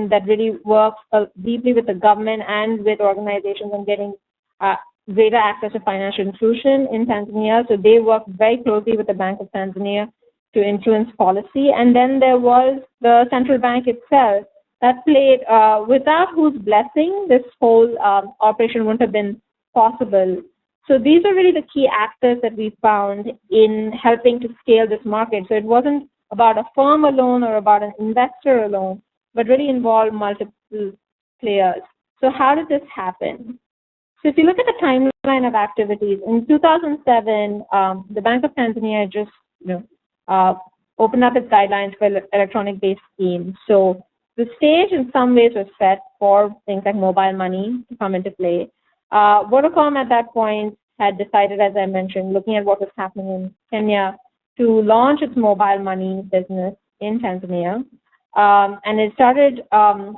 that really works deeply with the government and with organizations on getting greater access to financial inclusion in Tanzania. So they work very closely with the Bank of Tanzania to influence policy. And then there was the central bank itself that played, without whose blessing this whole operation wouldn't have been possible. So these are really the key actors that we found in helping to scale this market. So it wasn't about a firm alone or about an investor alone, but really involved multiple players. So how did this happen? So if you look at the timeline of activities, in 2007, the Bank of Tanzania just opened up its guidelines for electronic-based schemes. So the stage in some ways was set for things like mobile money to come into play. Vodacom at that point had decided, as I mentioned, looking at what was happening in Kenya, to launch its mobile money business in Tanzania. And it started,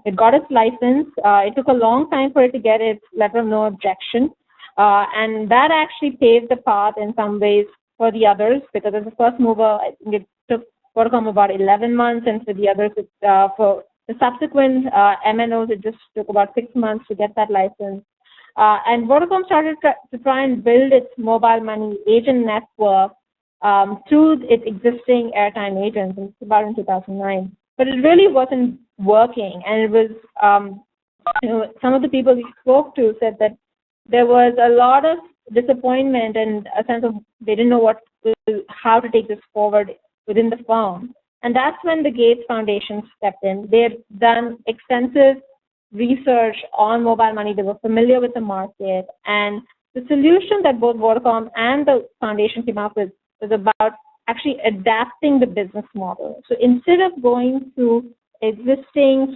it got its license. It took a long time for it to get its letter of no objection. And that actually paved the path in some ways for the others, because as a first mover, I think it took Vodacom about 11 months, and for the others, for the subsequent MNOs, it just took about 6 months to get that license. And Vodacom started to try and build its mobile money agent network through its existing airtime agents, and it's about in 2009. But it really wasn't working, and it was, some of the people we spoke to said that there was a lot of disappointment and a sense of they didn't know how to take this forward within the firm. And that's when the Gates Foundation stepped in. They had done extensive research on mobile money. They were familiar with the market, and the solution that both Vodacom and the foundation came up with was about actually adapting the business model. So instead of going through existing